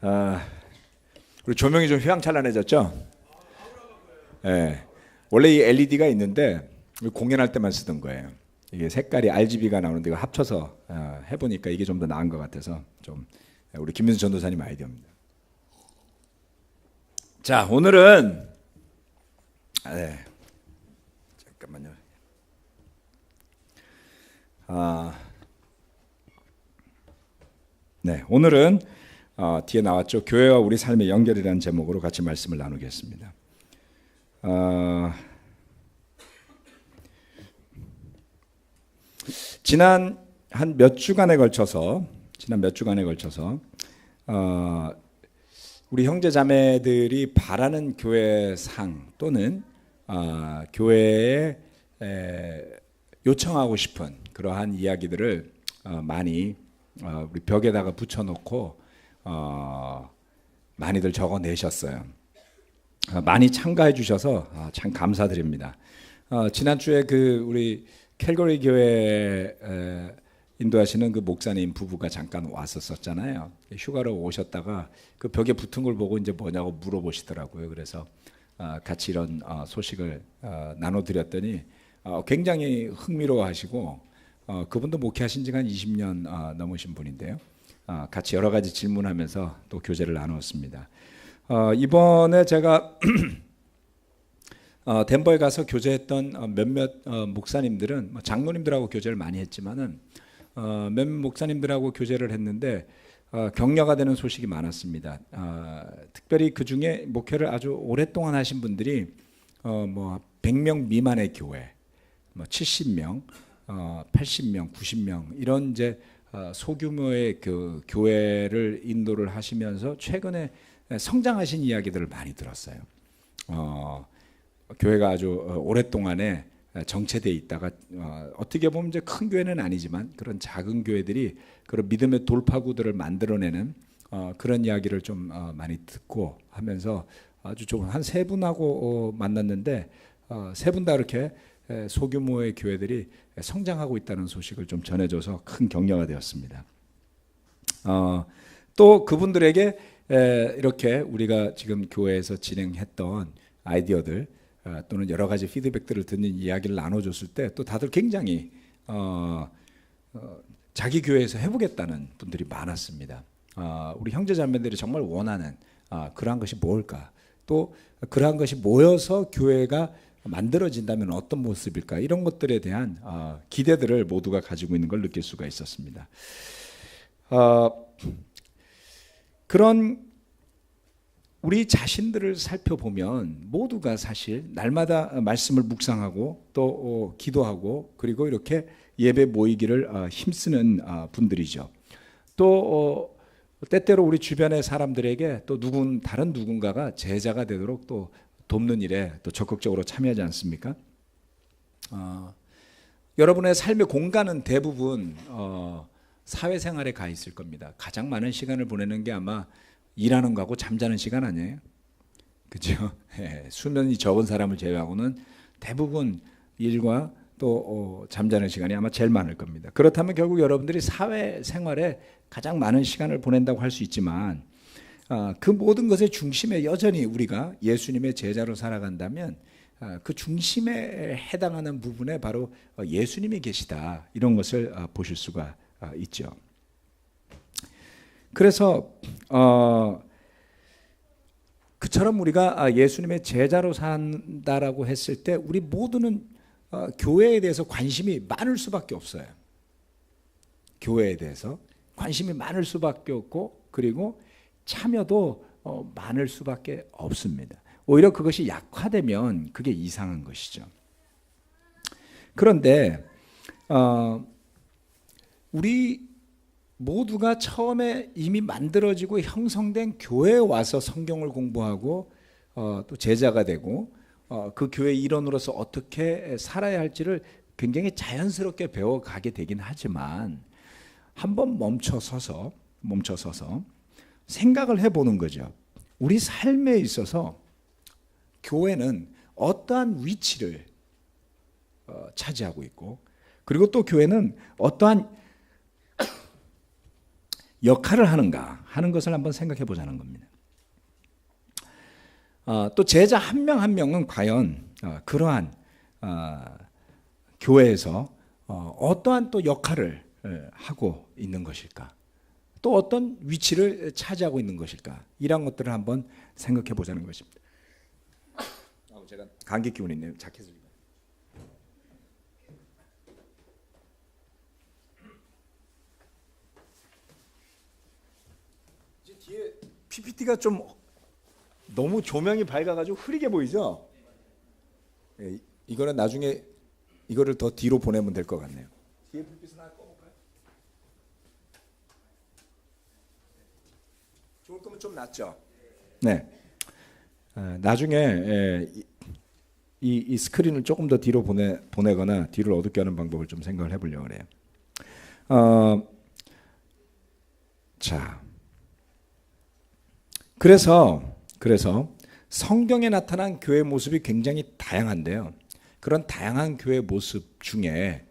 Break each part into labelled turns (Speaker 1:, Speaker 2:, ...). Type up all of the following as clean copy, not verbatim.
Speaker 1: 아, 우리 조명이 좀 휘황찬란해졌죠? 예. 원래 이 LED가 있는데 공연할 때만 쓰던 거예요. 이게 색깔이 RGB가 나오는데 이거 합쳐서 해보니까 이게 좀 더 나은 것 같아서 좀 우리 김민수 전도사님 아이디어입니다. 자, 오늘은 네, 잠깐만요. 네, 오늘은 뒤에 나왔죠. 교회와 우리 삶의 연결이라는 제목으로 같이 말씀을 나누겠습니다. 지난 몇 주간에 걸쳐서 우리 형제 자매들이 바라는 교회상 또는 교회에 요청하고 싶은 그러한 이야기들을 많이 우리 벽에다가 붙여놓고 많이들 적어내셨어요. 많이 참가해 주셔서 참 감사드립니다. 지난주에 그 우리 캘거리 교회 인도하시는 그 목사님 부부가 잠깐 왔었잖아요. 휴가로 오셨다가 그 벽에 붙은 걸 보고 이제 뭐냐고 물어보시더라고요. 그래서 같이 이런 소식을 나눠드렸더니 굉장히 흥미로워하시고 그분도 목회하신 지가 한 20년 넘으신 분인데요. 같이 여러 가지 질문하면서 또 교제를 나누었습니다. 이번에 제가 덴버에 가서 교제했던 몇몇 목사님들은 장로님들하고 교제를 많이 했지만은 몇몇 목사님들하고 교제를 했는데 격려가 되는 소식이 많았습니다. 특별히 그 중에 목회를 아주 오랫동안 하신 분들이 뭐 100명 미만의 교회, 뭐 70명, 80명, 90명 이런 이제 소규모의 그 교회를 인도를 하시면서 최근에 성장하신 이야기들을 많이 들었어요. 교회가 아주 오랫동안에 정체되어 있다가 어떻게 보면 이제 큰 교회는 아니지만 그런 작은 교회들이 그런 믿음의 돌파구들을 만들어내는 그런 이야기를 좀 많이 듣고 하면서 아주 좋은 한 세 분하고 만났는데 세 분 다 이렇게 소규모의 교회들이 성장하고 있다는 소식을 좀 전해줘서 큰 격려가 되었습니다. 또 그분들에게 이렇게 우리가 지금 교회에서 진행했던 아이디어들 또는 여러 가지 피드백들을 듣는 이야기를 나눠줬을 때 또 다들 굉장히 자기 교회에서 해보겠다는 분들이 많았습니다. 우리 형제자매들이 정말 원하는 그러한 것이 뭘까? 또 그러한 것이 모여서 교회가 만들어진다면 어떤 모습일까? 이런 것들에 대한 기대들을 모두가 가지고 있는 걸 느낄 수가 있었습니다. 그런 우리 자신들을 살펴보면 모두가 사실 날마다 말씀을 묵상하고 또 기도하고 그리고 이렇게 예배 모이기를 힘쓰는 분들이죠. 또 때때로 우리 주변의 사람들에게 또 다른 누군가가 제자가 되도록 또 돕는 일에 또 적극적으로 참여하지 않습니까? 여러분의 삶의 공간은 대부분 사회생활에 가 있을 겁니다. 가장 많은 시간을 보내는 게 아마 일하는 거하고 잠자는 시간 아니에요? 그죠? 수면이 적은 사람을 제외하고는 대부분 일과 또 잠자는 시간이 아마 제일 많을 겁니다. 그렇다면 결국 여러분들이 사회생활에 가장 많은 시간을 보낸다고 할 수 있지만 그 모든 것의 중심에 여전히 우리가 예수님의 제자로 살아간다면 그 중심에 해당하는 부분에 바로 예수님이 계시다 이런 것을 보실 수가 있죠. 그래서 그처럼 우리가 예수님의 제자로 산다라고 했을 때 우리 모두는 교회에 대해서 관심이 많을 수밖에 없어요. 교회에 대해서 관심이 많을 수밖에 없고 그리고 참여도 많을 수밖에 없습니다. 오히려 그것이 약화되면 그게 이상한 것이죠. 그런데 우리 모두가 처음에 이미 만들어지고 형성된 교회에 와서 성경을 공부하고 또 제자가 되고 그 교회 일원으로서 어떻게 살아야 할지를 굉장히 자연스럽게 배워가게 되긴 하지만 한번 멈춰서서 생각을 해보는 거죠. 우리 삶에 있어서 교회는 어떠한 위치를 차지하고 있고 그리고 또 교회는 어떠한 역할을 하는가 하는 것을 한번 생각해 보자는 겁니다. 또 제자 한 명 한 명은 과연 그러한 교회에서 어떠한 또 역할을 하고 있는 것일까? 또 어떤 위치를 차지하고 있는 것일까? 이런 것들을 한번 생각해 보자는 것입니다. 제가 감기 기운이 있네요. 자켓을. 뒤에 PPT가 좀 너무 조명이 밝아가지고 흐리게 보이죠? 네, 이거는 나중에 이거를 더 뒤로 보내면 될 것 같네요. 뒤에 불빛은 할 거볼까요? 좋을 거면 좀 낫죠? 네. 나중에 이 스크린을 조금 더 뒤로 보내거나 뒤를 어둡게 하는 방법을 좀 생각을 해보려고 그래요. 자, 그래서 성경에 나타난 교회 모습이 굉장히 다양한데요. 그런 다양한 교회 모습 중에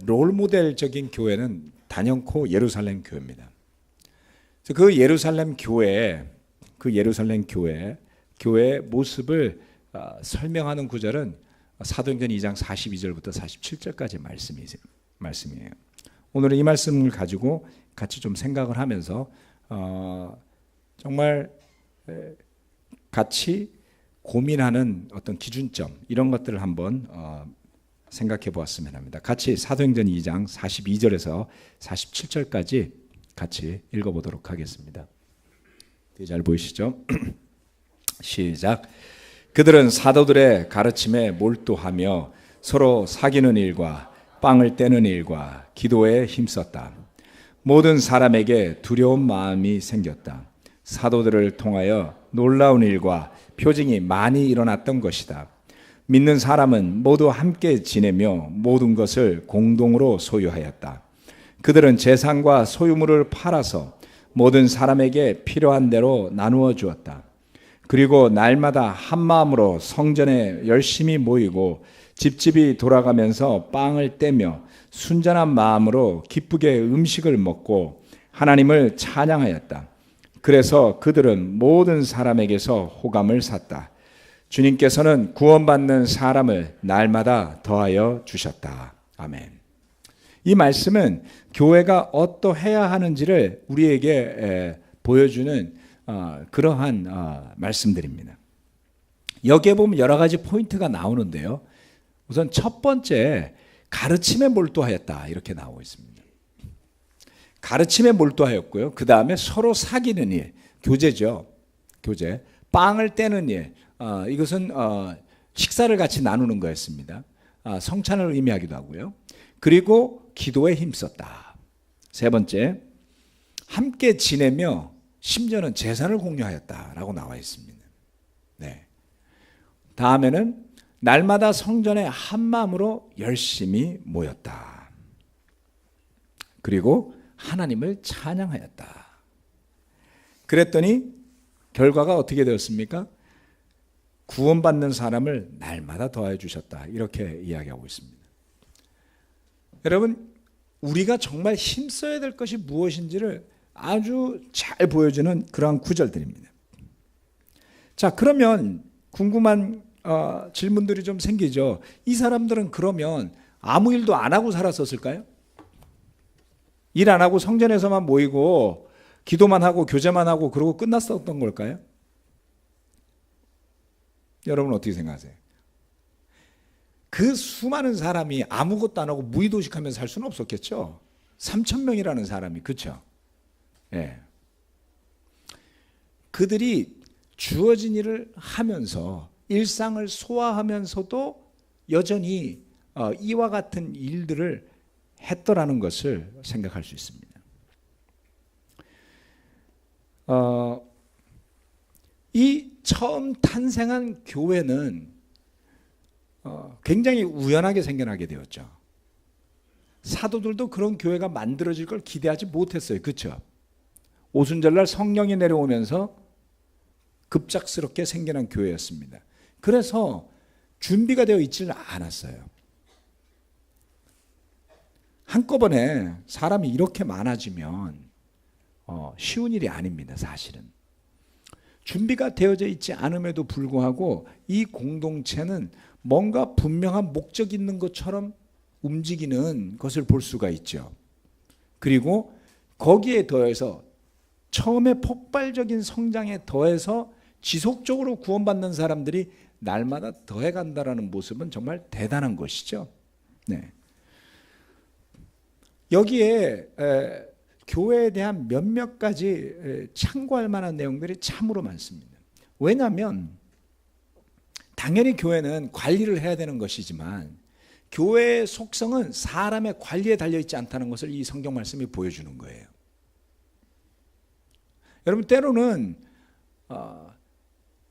Speaker 1: 롤 모델적인 교회는 단연코 예루살렘 교회입니다. 그 예루살렘 교회의 모습을 설명하는 구절은 사도행전 2장 42절부터 47절까지 말씀이에요. 오늘은 이 말씀을 가지고 같이 좀 생각을 하면서 정말 같이 고민하는 어떤 기준점 이런 것들을 한번 생각해 보았으면 합니다. 같이 사도행전 2장 42절에서 47절까지 같이 읽어보도록 하겠습니다. 잘 보이시죠? 시작. 그들은 사도들의 가르침에 몰두하며 서로 사귀는 일과 빵을 떼는 일과 기도에 힘썼다. 모든 사람에게 두려운 마음이 생겼다. 사도들을 통하여 놀라운 일과 표징이 많이 일어났던 것이다. 믿는 사람은 모두 함께 지내며 모든 것을 공동으로 소유하였다. 그들은 재산과 소유물을 팔아서 모든 사람에게 필요한 대로 나누어 주었다. 그리고 날마다 한 마음으로 성전에 열심히 모이고 집집이 돌아가면서 빵을 떼며 순전한 마음으로 기쁘게 음식을 먹고 하나님을 찬양하였다. 그래서 그들은 모든 사람에게서 호감을 샀다. 주님께서는 구원받는 사람을 날마다 더하여 주셨다. 아멘. 이 말씀은 교회가 어떠해야 하는지를 우리에게 보여주는 그러한 말씀들입니다. 여기에 보면 여러 가지 포인트가 나오는데요. 우선 첫 번째, 가르침에 몰두하였다 이렇게 나오고 있습니다. 가르침에 몰두하였고요. 그 다음에 서로 사귀는 일, 교제죠. 교제. 빵을 떼는 일, 이것은 식사를 같이 나누는 거였습니다. 성찬을 의미하기도 하고요. 그리고 기도에 힘썼다. 세 번째, 함께 지내며 심지어는 재산을 공유하였다라고 나와 있습니다. 네. 다음에는 날마다 성전에 한 마음으로 열심히 모였다. 그리고 하나님을 찬양하였다. 그랬더니 결과가 어떻게 되었습니까? 구원받는 사람을 날마다 더하여 주셨다. 이렇게 이야기하고 있습니다. 여러분, 우리가 정말 힘써야 될 것이 무엇인지를 아주 잘 보여주는 그러한 구절들입니다. 자, 그러면 궁금한 질문들이 좀 생기죠. 이 사람들은 그러면 아무 일도 안 하고 살았었을까요? 일 안 하고 성전에서만 모이고 기도만 하고 교제만 하고 그러고 끝났었던 걸까요? 여러분 어떻게 생각하세요? 그 수많은 사람이 아무것도 안 하고 무의도식하면서 살 수는 없었겠죠. 3,000명이라는 사람이, 그렇죠? 예. 그들이 주어진 일을 하면서 일상을 소화하면서도 여전히 이와 같은 일들을 했더라는 것을 생각할 수 있습니다. 이 처음 탄생한 교회는 굉장히 우연하게 생겨나게 되었죠. 사도들도 그런 교회가 만들어질 걸 기대하지 못했어요. 그렇죠? 오순절날 성령이 내려오면서 급작스럽게 생겨난 교회였습니다. 그래서 준비가 되어 있지는 않았어요. 한꺼번에 사람이 이렇게 많아지면 쉬운 일이 아닙니다. 사실은. 준비가 되어져 있지 않음에도 불구하고 이 공동체는 뭔가 분명한 목적이 있는 것처럼 움직이는 것을 볼 수가 있죠. 그리고 거기에 더해서 처음에 폭발적인 성장에 더해서 지속적으로 구원받는 사람들이 날마다 더해간다라는 모습은 정말 대단한 것이죠. 네. 여기에 교회에 대한 몇몇 가지 참고할 만한 내용들이 참으로 많습니다. 왜냐하면 당연히 교회는 관리를 해야 되는 것이지만 교회의 속성은 사람의 관리에 달려있지 않다는 것을 이 성경 말씀이 보여주는 거예요. 여러분 때로는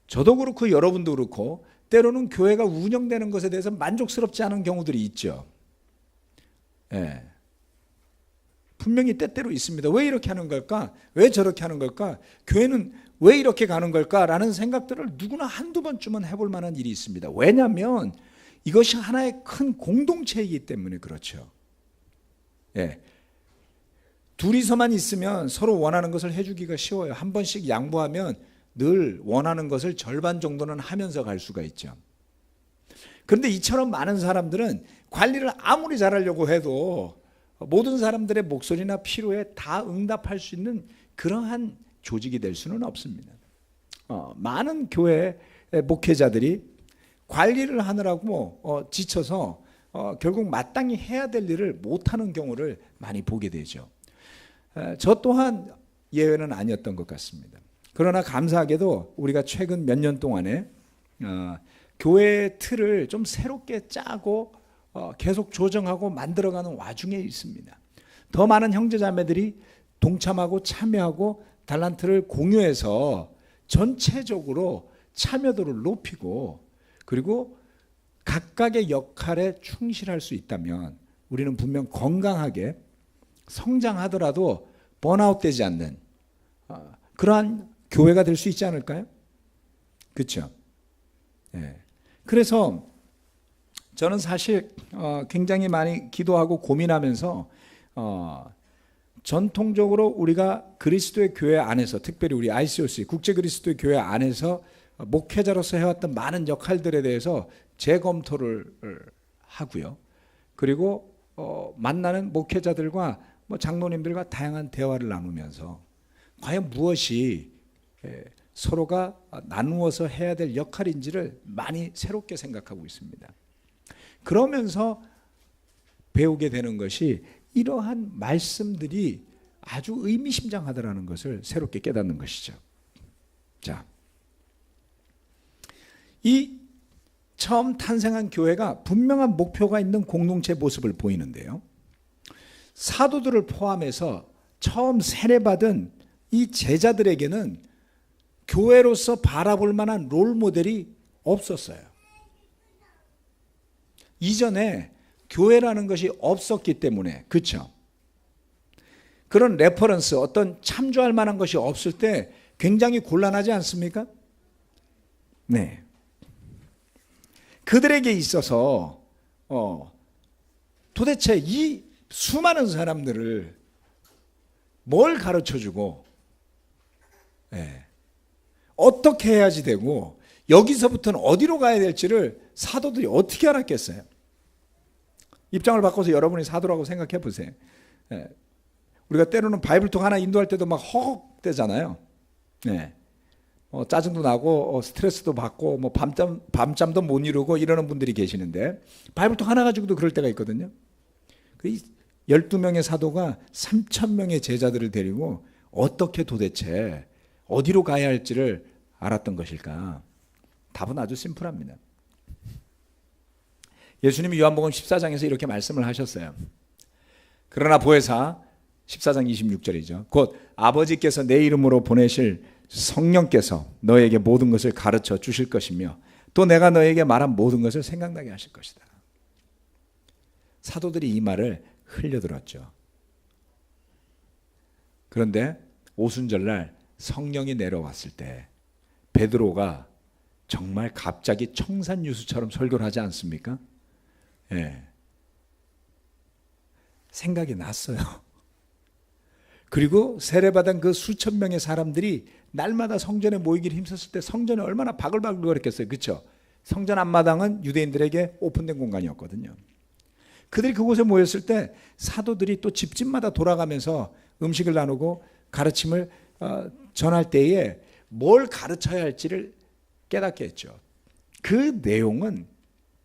Speaker 1: 저도 그렇고 여러분도 그렇고 때로는 교회가 운영되는 것에 대해서 만족스럽지 않은 경우들이 있죠. 예. 분명히 때때로 있습니다. 왜 이렇게 하는 걸까? 왜 저렇게 하는 걸까? 교회는 왜 이렇게 가는 걸까? 라는 생각들을 누구나 한두 번쯤은 해볼 만한 일이 있습니다. 왜냐하면 이것이 하나의 큰 공동체이기 때문에 그렇죠. 예. 둘이서만 있으면 서로 원하는 것을 해주기가 쉬워요. 한 번씩 양보하면 늘 원하는 것을 절반 정도는 하면서 갈 수가 있죠. 그런데 이처럼 많은 사람들은 관리를 아무리 잘하려고 해도 모든 사람들의 목소리나 필요에 다 응답할 수 있는 그러한 조직이 될 수는 없습니다. 많은 교회 목회자들이 관리를 하느라고 지쳐서 결국 마땅히 해야 될 일을 못하는 경우를 많이 보게 되죠. 저 또한 예외는 아니었던 것 같습니다. 그러나 감사하게도 우리가 최근 몇 년 동안에 교회의 틀을 좀 새롭게 짜고 계속 조정하고 만들어가는 와중에 있습니다. 더 많은 형제자매들이 동참하고 참여하고 달란트를 공유해서 전체적으로 참여도를 높이고 그리고 각각의 역할에 충실할 수 있다면 우리는 분명 건강하게 성장하더라도 번아웃 되지 않는 그러한 교회가 될 수 있지 않을까요? 그렇죠? 네. 그래서 저는 사실 굉장히 많이 기도하고 고민하면서 전통적으로 우리가 그리스도의 교회 안에서 특별히 우리 ICOC 국제 그리스도의 교회 안에서 목회자로서 해왔던 많은 역할들에 대해서 재검토를 하고요. 그리고 만나는 목회자들과 장로님들과 다양한 대화를 나누면서 과연 무엇이 서로가 나누어서 해야 될 역할인지를 많이 새롭게 생각하고 있습니다. 그러면서 배우게 되는 것이 이러한 말씀들이 아주 의미심장하다라는 것을 새롭게 깨닫는 것이죠. 자, 이 처음 탄생한 교회가 분명한 목표가 있는 공동체 모습을 보이는데요. 사도들을 포함해서 처음 세례받은 이 제자들에게는 교회로서 바라볼 만한 롤 모델이 없었어요. 이전에 교회라는 것이 없었기 때문에, 그렇죠? 그런 레퍼런스, 어떤 참조할 만한 것이 없을 때 굉장히 곤란하지 않습니까? 네. 그들에게 있어서 도대체 이 수많은 사람들을 뭘 가르쳐주고 어떻게 해야지 되고 여기서부터는 어디로 가야 될지를 사도들이 어떻게 알았겠어요? 입장을 바꿔서 여러분이 사도라고 생각해 보세요. 우리가 때로는 바이블톡 하나 인도할 때도 막 허걱대잖아요. 짜증도 나고 스트레스도 받고 뭐 밤잠도 못 이루고 이러는 분들이 계시는데 바이블톡 하나 가지고도 그럴 때가 있거든요. 12명의 사도가 3,000명의 제자들을 데리고 어떻게 도대체 어디로 가야 할지를 알았던 것일까? 답은 아주 심플합니다. 예수님이 요한복음 14장에서 이렇게 말씀을 하셨어요. 그러나 보혜사 14장 26절이죠. 곧 아버지께서 내 이름으로 보내실 성령께서 너에게 모든 것을 가르쳐 주실 것이며 또 내가 너에게 말한 모든 것을 생각나게 하실 것이다. 사도들이 이 말을 흘려들었죠. 그런데 오순절날 성령이 내려왔을 때 베드로가 정말 갑자기 청산유수처럼 설교를 하지 않습니까? 생각이 났어요. 그리고 세례받은 그 수천 명의 사람들이 날마다 성전에 모이기를 힘썼을 때 성전이 얼마나 바글바글 거렸겠어요. 그렇죠? 성전 앞마당은 유대인들에게 오픈된 공간이었거든요. 그들이 그곳에 모였을 때 사도들이 또 집집마다 돌아가면서 음식을 나누고 가르침을 전할 때에 뭘 가르쳐야 할지를 깨닫게 했죠. 그 내용은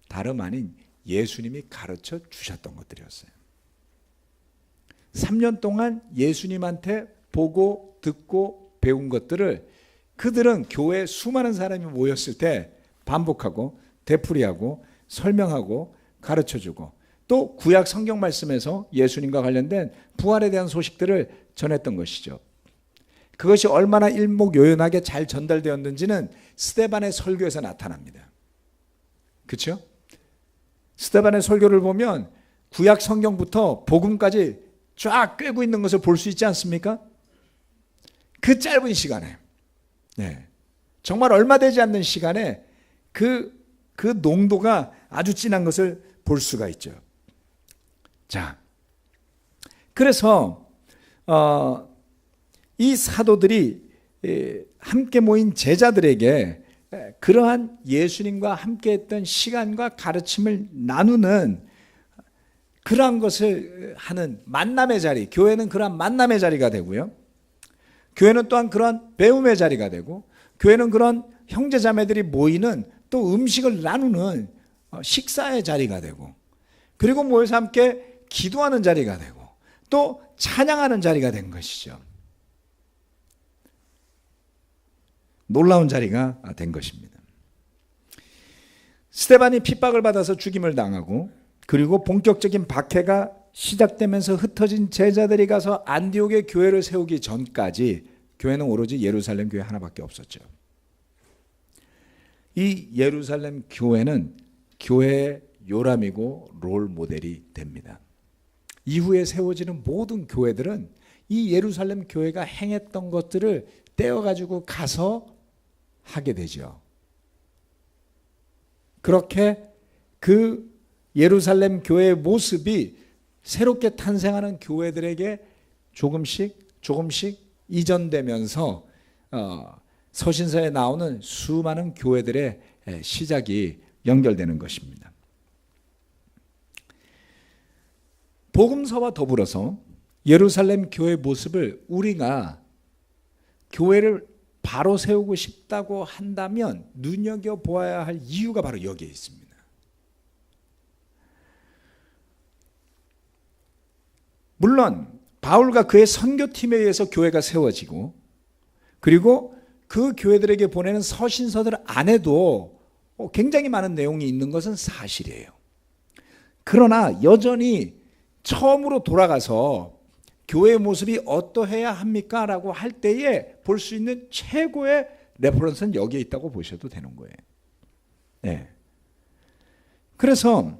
Speaker 1: 다름 아닌 예수님이 가르쳐 주셨던 것들이었어요. 3년 동안 예수님한테 보고 듣고 배운 것들을 그들은 교회에 수많은 사람이 모였을 때 반복하고 되풀이하고 설명하고 가르쳐주고 또 구약 성경 말씀에서 예수님과 관련된 부활에 대한 소식들을 전했던 것이죠. 그것이 얼마나 일목요연하게 잘 전달되었는지는 스데반의 설교에서 나타납니다. 그렇죠? 스데반의 설교를 보면 구약 성경부터 복음까지 쫙 꿰고 있는 것을 볼 수 있지 않습니까? 그 짧은 시간에, 정말 얼마 되지 않는 시간에 그 농도가 아주 진한 것을 볼 수가 있죠. 자, 그래서 이 사도들이 함께 모인 제자들에게 그러한 예수님과 함께했던 시간과 가르침을 나누는 그러한 것을 하는 만남의 자리, 교회는 그러한 만남의 자리가 되고요. 교회는 또한 그러한 배움의 자리가 되고, 교회는 그런 형제자매들이 모이는 또 음식을 나누는 식사의 자리가 되고, 그리고 모여서 함께 기도하는 자리가 되고, 또 찬양하는 자리가 된 것이죠. 놀라운 자리가 된 것입니다. 스데반이 핍박을 받아서 죽임을 당하고, 그리고 본격적인 박해가 시작되면서 흩어진 제자들이 가서 안디옥의 교회를 세우기 전까지 교회는 오로지 예루살렘 교회 하나밖에 없었죠. 이 예루살렘 교회는 교회의 요람이고 롤 모델이 됩니다. 이후에 세워지는 모든 교회들은 이 예루살렘 교회가 행했던 것들을 떼어가지고 가서 하게 되죠. 그렇게 그 예루살렘 교회의 모습이 새롭게 탄생하는 교회들에게 조금씩 이전되면서 서신서에 나오는 수많은 교회들의 시작이 연결되는 것입니다. 복음서와 더불어서 예루살렘 교회의 모습을 우리가 교회를 바로 세우고 싶다고 한다면 눈여겨보아야 할 이유가 바로 여기에 있습니다. 물론 바울과 그의 선교팀에 의해서 교회가 세워지고, 그리고 그 교회들에게 보내는 서신서들 안에도 굉장히 많은 내용이 있는 것은 사실이에요. 그러나 여전히 처음으로 돌아가서 교회의 모습이 어떠해야 합니까? 라고 할 때에 볼 수 있는 최고의 레퍼런스는 여기에 있다고 보셔도 되는 거예요. 네. 그래서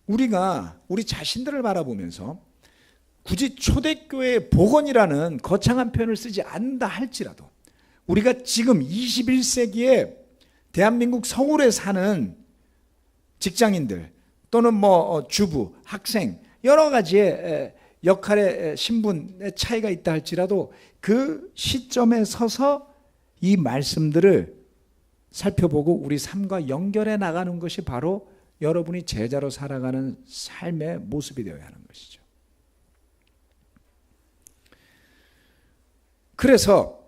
Speaker 1: 우리가 우리 자신들을 바라보면서 굳이 초대교회의 복원이라는 거창한 표현을 쓰지 않는다 할지라도 우리가 지금 21세기에 대한민국 서울에 사는 직장인들 또는 주부, 학생 여러 가지의 역할의 신분의 차이가 있다 할지라도 그 시점에 서서 이 말씀들을 살펴보고 우리 삶과 연결해 나가는 것이 바로 여러분이 제자로 살아가는 삶의 모습이 되어야 하는 것이죠. 그래서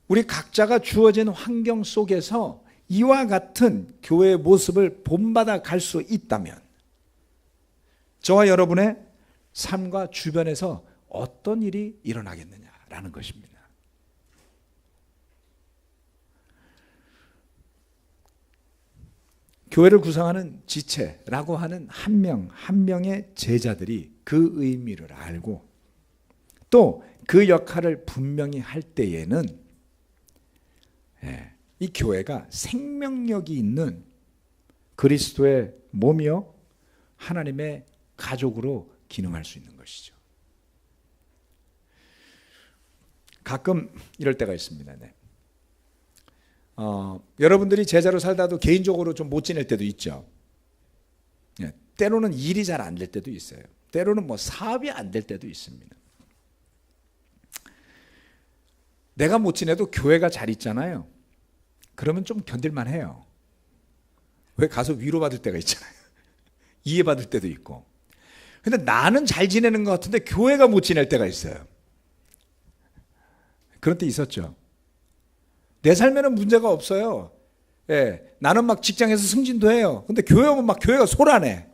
Speaker 1: 우리 각자가 주어진 환경 속에서 이와 같은 교회의 모습을 본받아 갈 수 있다면 저와 여러분의 삶과 주변에서 어떤 일이 일어나겠느냐라는 것입니다. 교회를 구성하는 지체라고 하는 한 명 한 명의 제자들이 그 의미를 알고 또 그 역할을 분명히 할 때에는 이 교회가 생명력이 있는 그리스도의 몸이요 하나님의 가족으로 기능할 수 있는 것이죠. 가끔 이럴 때가 있습니다. 여러분들이 제자로 살다도 개인적으로 좀 못 지낼 때도 있죠. 때로는 일이 잘 안 될 때도 있어요. 때로는 사업이 안 될 때도 있습니다. 내가 못 지내도 교회가 잘 있잖아요. 그러면 좀 견딜만 해요. 왜 가서 위로받을 때가 있잖아요. 이해받을 때도 있고. 근데 나는 잘 지내는 것 같은데 교회가 못 지낼 때가 있어요. 그런 때 있었죠. 내 삶에는 문제가 없어요. 예, 나는 막 직장에서 승진도 해요. 근데 교회 오면 막 교회가 소란해.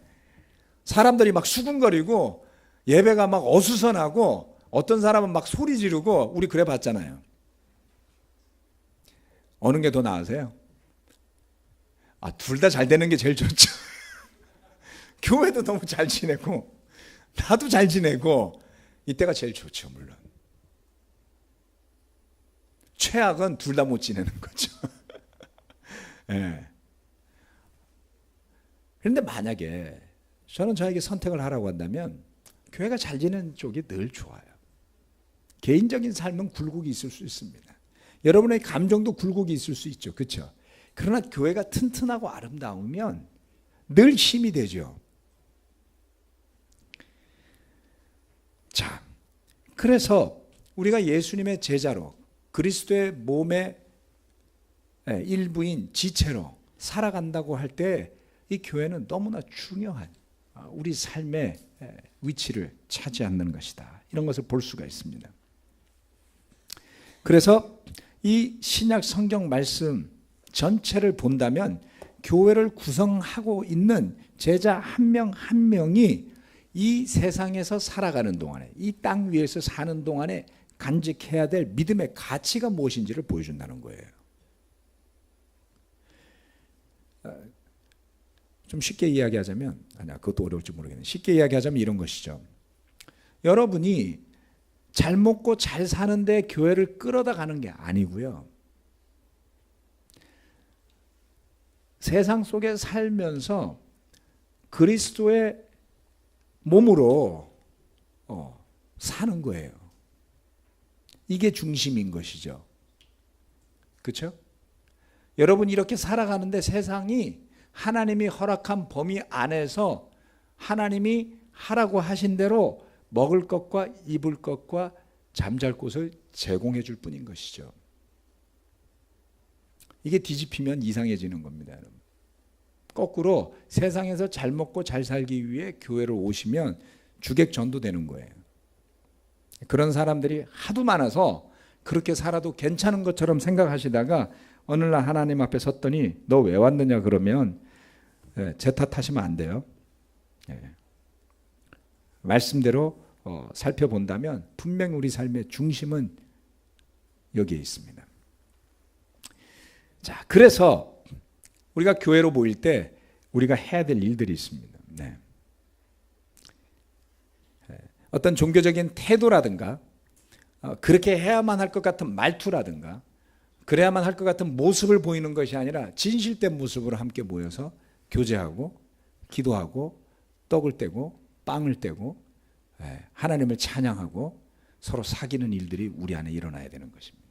Speaker 1: 사람들이 막 수군거리고 예배가 막 어수선하고 어떤 사람은 막 소리 지르고 우리 그래 봤잖아요. 어느 게 더 나으세요? 둘 다 잘 되는 게 제일 좋죠. 교회도 너무 잘 지내고 나도 잘 지내고 이때가 제일 좋죠. 물론 최악은 둘 다 못 지내는 거죠. 예. 그런데 만약에 저는 저에게 선택을 하라고 한다면 교회가 잘 지내는 쪽이 늘 좋아요. 개인적인 삶은 굴곡이 있을 수 있습니다. 여러분의 감정도 굴곡이 있을 수 있죠. 그렇죠? 그러나 교회가 튼튼하고 아름다우면 늘 힘이 되죠. 자, 그래서 우리가 예수님의 제자로 그리스도의 몸의 일부인 지체로 살아간다고 할 때 이 교회는 너무나 중요한 우리 삶의 위치를 차지하는 것이다. 이런 것을 볼 수가 있습니다. 그래서 이 신약 성경 말씀 전체를 본다면 교회를 구성하고 있는 제자 한 명 한 명이 이 세상에서 살아가는 동안에, 이 땅 위에서 사는 동안에 간직해야 될 믿음의 가치가 무엇인지를 보여준다는 거예요. 좀 쉽게 이야기하자면, 그것도 어려울지 모르겠는데 쉽게 이야기하자면 이런 것이죠. 여러분이 잘 먹고 잘 사는데 교회를 끌어다 가는 게 아니고요. 세상 속에 살면서 그리스도의 몸으로 사는 거예요. 이게 중심인 것이죠. 그렇죠? 여러분이 이렇게 살아가는데 세상이 하나님이 허락한 범위 안에서 하나님이 하라고 하신 대로 먹을 것과 입을 것과 잠잘 곳을 제공해 줄 뿐인 것이죠. 이게 뒤집히면 이상해지는 겁니다, 여러분. 거꾸로 세상에서 잘 먹고 잘 살기 위해 교회로 오시면 주객 전도되는 거예요. 그런 사람들이 하도 많아서 그렇게 살아도 괜찮은 것처럼 생각하시다가 어느 날 하나님 앞에 섰더니 너 왜 왔느냐 그러면 제 탓하시면 안 돼요. 말씀대로 살펴본다면 분명 우리 삶의 중심은 여기에 있습니다. 자, 그래서 우리가 교회로 모일 때 우리가 해야 될 일들이 있습니다. 네. 어떤 종교적인 태도라든가 그렇게 해야만 할 것 같은 말투라든가 그래야만 할 것 같은 모습을 보이는 것이 아니라 진실된 모습으로 함께 모여서 교제하고 기도하고 떡을 떼고 빵을 떼고 하나님을 찬양하고 서로 사귀는 일들이 우리 안에 일어나야 되는 것입니다.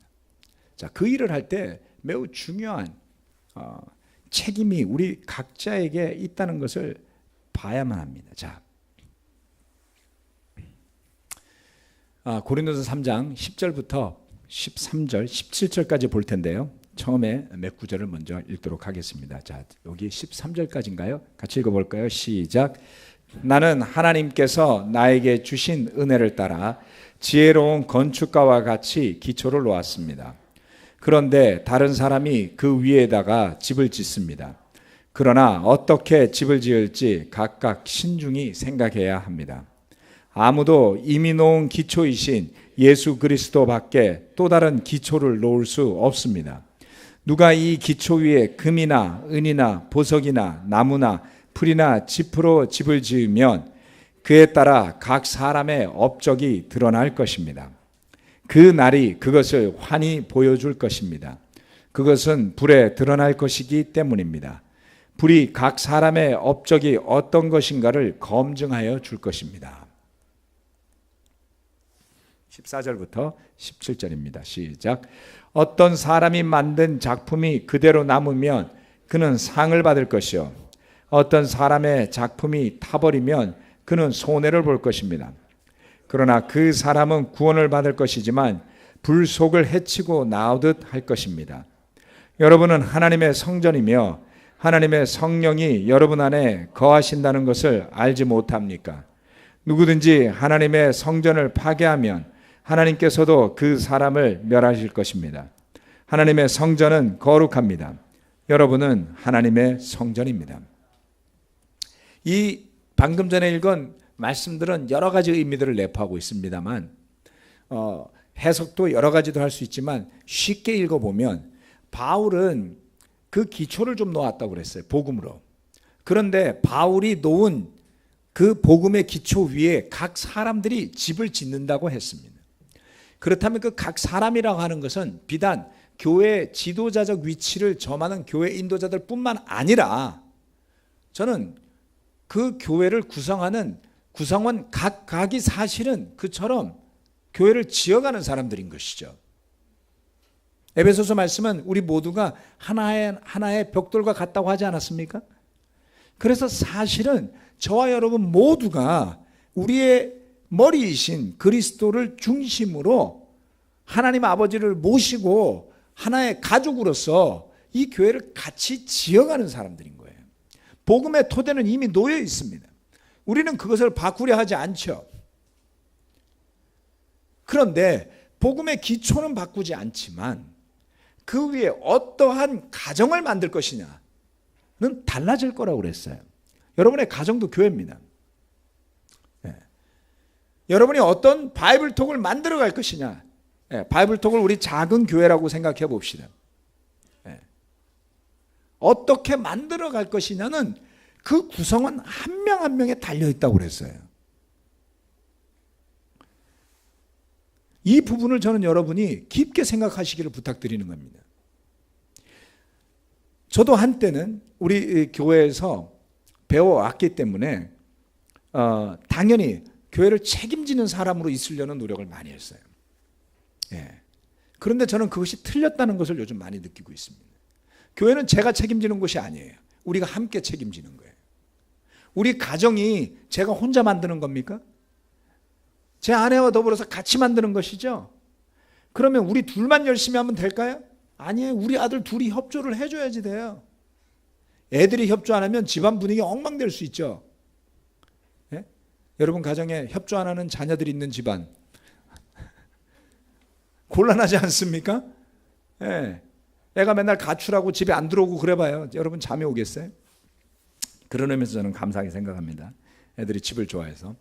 Speaker 1: 자, 그 일을 할 때 매우 중요한 책임이 우리 각자에게 있다는 것을 봐야만 합니다. 자, 고린도서 3장 10절부터 13절, 17절까지 볼 텐데요. 처음에 몇 구절을 먼저 읽도록 하겠습니다. 자, 여기 13절까지인가요? 같이 읽어볼까요? 시작. 나는 하나님께서 나에게 주신 은혜를 따라 지혜로운 건축가와 같이 기초를 놓았습니다. 그런데 다른 사람이 그 위에다가 집을 짓습니다. 그러나 어떻게 집을 지을지 각각 신중히 생각해야 합니다. 아무도 이미 놓은 기초이신 예수 그리스도 밖에 또 다른 기초를 놓을 수 없습니다. 누가 이 기초 위에 금이나 은이나 보석이나 나무나 풀이나 짚으로 집을 지으면 그에 따라 각 사람의 업적이 드러날 것입니다. 그 날이 그것을 환히 보여줄 것입니다. 그것은 불에 드러날 것이기 때문입니다. 불이 각 사람의 업적이 어떤 것인가를 검증하여 줄 것입니다. 14절부터 17절입니다. 시작. 어떤 사람이 만든 작품이 그대로 남으면 그는 상을 받을 것이요. 어떤 사람의 작품이 타버리면 그는 손해를 볼 것입니다. 그러나 그 사람은 구원을 받을 것이지만 불속을 해치고 나오듯 할 것입니다. 여러분은 하나님의 성전이며 하나님의 성령이 여러분 안에 거하신다는 것을 알지 못합니까? 누구든지 하나님의 성전을 파괴하면 하나님께서도 그 사람을 멸하실 것입니다. 하나님의 성전은 거룩합니다. 여러분은 하나님의 성전입니다. 이 방금 전에 읽은 말씀들은 여러 가지 의미들을 내포하고 있습니다만 해석도 여러 가지도 할 수 있지만 쉽게 읽어보면 바울은 그 기초를 좀 놓았다고 그랬어요. 복음으로. 그런데 바울이 놓은 그 복음의 기초 위에 각 사람들이 집을 짓는다고 했습니다. 그렇다면 그 각 사람이라고 하는 것은 비단 교회 지도자적 위치를 점하는 교회 인도자들 뿐만 아니라 저는 그 교회를 구성하는 구성원 각각이 사실은 그처럼 교회를 지어가는 사람들인 것이죠. 에베소서 말씀은 우리 모두가 하나의 벽돌과 같다고 하지 않았습니까? 그래서 사실은 저와 여러분 모두가 우리의 머리이신 그리스도를 중심으로 하나님 아버지를 모시고 하나의 가족으로서 이 교회를 같이 지어가는 사람들인 거예요. 복음의 토대는 이미 놓여 있습니다. 우리는 그것을 바꾸려 하지 않죠. 그런데 복음의 기초는 바꾸지 않지만 그 위에 어떠한 가정을 만들 것이냐는 달라질 거라고 그랬어요. 여러분의 가정도 교회입니다. 네. 여러분이 어떤 바이블톡을 만들어 갈 것이냐. 네. 바이블톡을 우리 작은 교회라고 생각해 봅시다. 네. 어떻게 만들어 갈 것이냐는 그 구성원 한 명 한 명에 달려 있다고 그랬어요. 이 부분을 저는 여러분이 깊게 생각하시기를 부탁드리는 겁니다. 저도 한때는 우리 교회에서 배워왔기 때문에 당연히 교회를 책임지는 사람으로 있으려는 노력을 많이 했어요. 예. 그런데 저는 그것이 틀렸다는 것을 요즘 많이 느끼고 있습니다. 교회는 제가 책임지는 것이 아니에요. 우리가 함께 책임지는 거예요. 우리 가정이 제가 혼자 만드는 겁니까? 제 아내와 더불어서 같이 만드는 것이죠. 그러면 우리 둘만 열심히 하면 될까요? 아니에요. 우리 아들 둘이 협조를 해줘야지 돼요. 애들이 협조 안 하면 집안 분위기 엉망될 수 있죠. 예? 여러분 가정에 협조 안 하는 자녀들이 있는 집안 곤란하지 않습니까? 예. 애가 맨날 가출하고 집에 안 들어오고 그래봐요. 여러분 잠이 오겠어요? 그런 의미에서 저는 감사하게 생각합니다. 애들이 집을 좋아해서.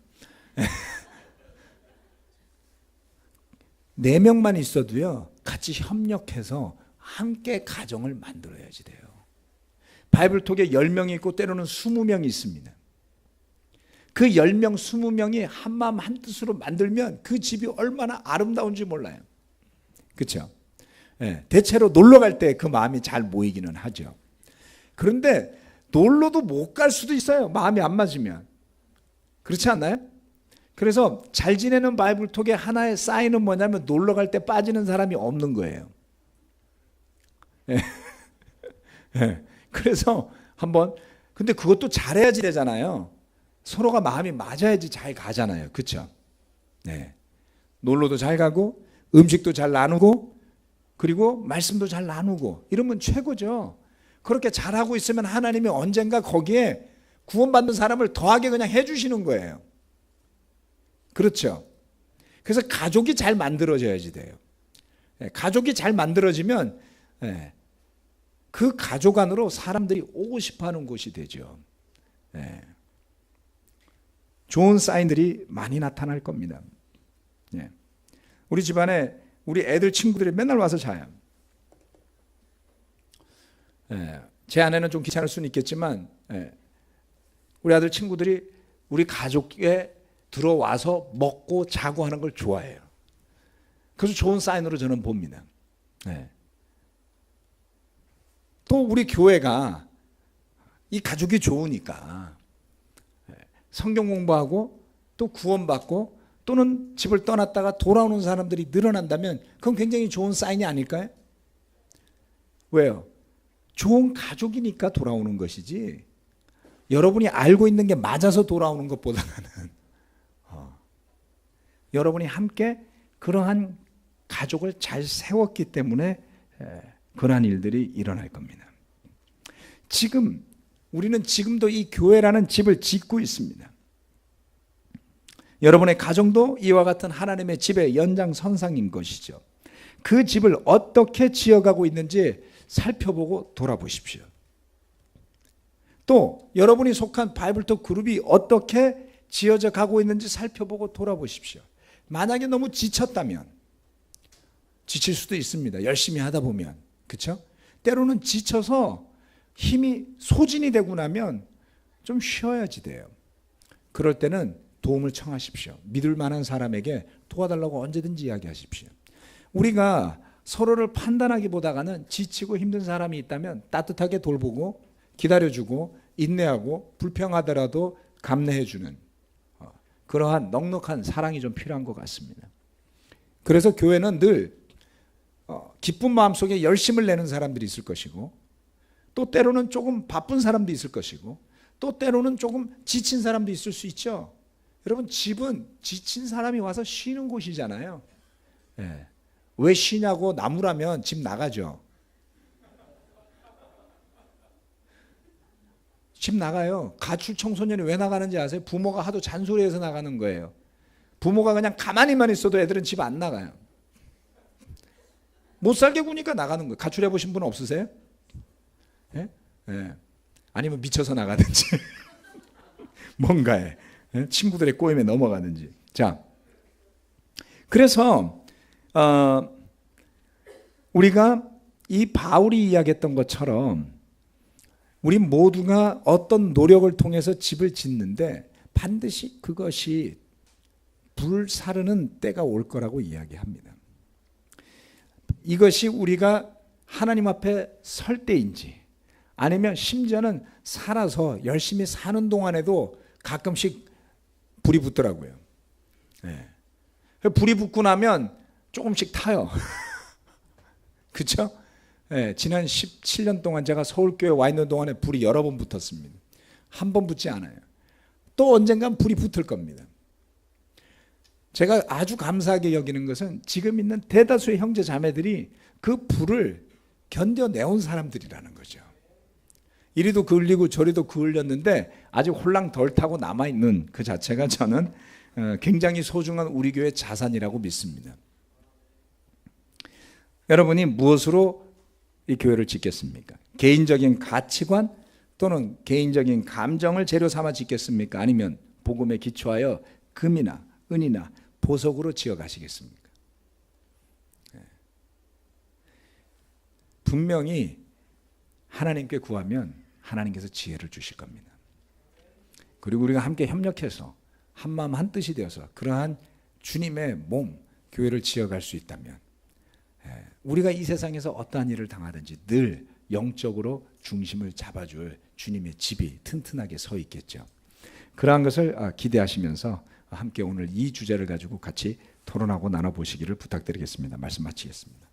Speaker 1: 4명만 있어도요, 같이 협력해서 함께 가정을 만들어야지 돼요. 바이블톡에 10명이 있고 때로는 20명이 있습니다. 그 10명, 20명이 한마음 한뜻으로 만들면 그 집이 얼마나 아름다운지 몰라요. 그렇죠? 네, 대체로 놀러 갈 때 그 마음이 잘 모이기는 하죠. 그런데 놀러도 못 갈 수도 있어요. 마음이 안 맞으면. 그렇지 않나요? 그래서 잘 지내는 바이블톡의 하나의 사인은 뭐냐면 놀러 갈 때 빠지는 사람이 없는 거예요. 네. 네. 그래서 한번 근데 그것도 잘해야지 되잖아요. 서로가 마음이 맞아야지 잘 가잖아요. 그렇죠? 네. 놀러도 잘 가고 음식도 잘 나누고 그리고 말씀도 잘 나누고 이러면 최고죠. 그렇게 잘하고 있으면 하나님이 언젠가 거기에 구원받는 사람을 더하게 그냥 해주시는 거예요. 그렇죠. 그래서 가족이 잘 만들어져야지 돼요. 가족이 잘 만들어지면 그 가족 안으로 사람들이 오고 싶어하는 곳이 되죠. 좋은 사인들이 많이 나타날 겁니다. 우리 집안에 우리 애들 친구들이 맨날 와서 자요. 제 아내는 좀 귀찮을 수는 있겠지만 우리 아들 친구들이 우리 가족에 들어와서 먹고 자고 하는 걸 좋아해요. 그래서 좋은 사인으로 저는 봅니다. 또 우리 교회가 이 가족이 좋으니까 성경 공부하고 또 구원받고 또는 집을 떠났다가 돌아오는 사람들이 늘어난다면 그건 굉장히 좋은 사인이 아닐까요? 왜요? 좋은 가족이니까 돌아오는 것이지 여러분이 알고 있는 게 맞아서 돌아오는 것보다는 여러분이 함께 그러한 가족을 잘 세웠기 때문에 그러한 일들이 일어날 겁니다. 지금 우리는 지금도 이 교회라는 집을 짓고 있습니다. 여러분의 가정도 이와 같은 하나님의 집의 연장선상인 것이죠. 그 집을 어떻게 지어가고 있는지 살펴보고 돌아보십시오. 또 여러분이 속한 바이블톡 그룹이 어떻게 지어져 가고 있는지 살펴보고 돌아보십시오. 만약에 너무 지쳤다면, 지칠 수도 있습니다. 열심히 하다 보면. 그렇죠? 때로는 지쳐서 힘이 소진이 되고 나면 좀 쉬어야지 돼요. 그럴 때는 도움을 청하십시오. 믿을 만한 사람에게 도와달라고 언제든지 이야기하십시오. 우리가 서로를 판단하기보다는 지치고 힘든 사람이 있다면 따뜻하게 돌보고 기다려주고 인내하고 불평하더라도 감내해주는 그러한 넉넉한 사랑이 좀 필요한 것 같습니다. 그래서 교회는 늘 기쁜 마음속에 열심을 내는 사람들이 있을 것이고, 또 때로는 조금 바쁜 사람도 있을 것이고, 또 때로는 조금 지친 사람도 있을 수 있죠. 여러분, 집은 지친 사람이 와서 쉬는 곳이잖아요. 예. 왜 쉬냐고 나무라면 집 나가죠. 집 나가요. 가출 청소년이 왜 나가는지 아세요? 부모가 하도 잔소리해서 나가는 거예요. 부모가 그냥 가만히만 있어도 애들은 집 안 나가요. 못 살게 구니까 나가는 거예요. 가출해 보신 분 없으세요? 예? 예. 아니면 미쳐서 나가든지 뭔가에 친구들의 꼬임에 넘어가든지. 자, 그래서 우리가 이 바울이 이야기했던 것처럼 우리 모두가 어떤 노력을 통해서 집을 짓는데 반드시 그것이 불사르는 때가 올 거라고 이야기합니다. 이것이 우리가 하나님 앞에 설 때인지, 아니면 심지어는 살아서 열심히 사는 동안에도 가끔씩 불이 붙더라고요. 네. 불이 붙고 나면 조금씩 타요. 그렇죠? 네, 지난 17년 동안 제가 서울교회 와 있는 동안에 불이 여러 번 붙었습니다. 한 번 붙지 않아요. 또 언젠간 불이 붙을 겁니다. 제가 아주 감사하게 여기는 것은 지금 있는 대다수의 형제 자매들이 그 불을 견뎌내온 사람들이라는 거죠. 이리도 그을리고 저리도 그을렸는데 아직 홀랑 덜 타고 남아있는 그 자체가 저는 굉장히 소중한 우리 교회 자산이라고 믿습니다. 여러분이 무엇으로 이 교회를 짓겠습니까? 개인적인 가치관 또는 개인적인 감정을 재료 삼아 짓겠습니까? 아니면 복음에 기초하여 금이나 은이나 보석으로 지어가시겠습니까? 분명히 하나님께 구하면 하나님께서 지혜를 주실 겁니다. 그리고 우리가 함께 협력해서 한마음 한뜻이 되어서 그러한 주님의 몸, 교회를 지어갈 수 있다면 우리가 이 세상에서 어떠한 일을 당하든지 늘 영적으로 중심을 잡아줄 주님의 집이 튼튼하게 서 있겠죠. 그러한 것을 기대하시면서 함께 오늘 이 주제를 가지고 같이 토론하고 나눠보시기를 부탁드리겠습니다. 말씀 마치겠습니다.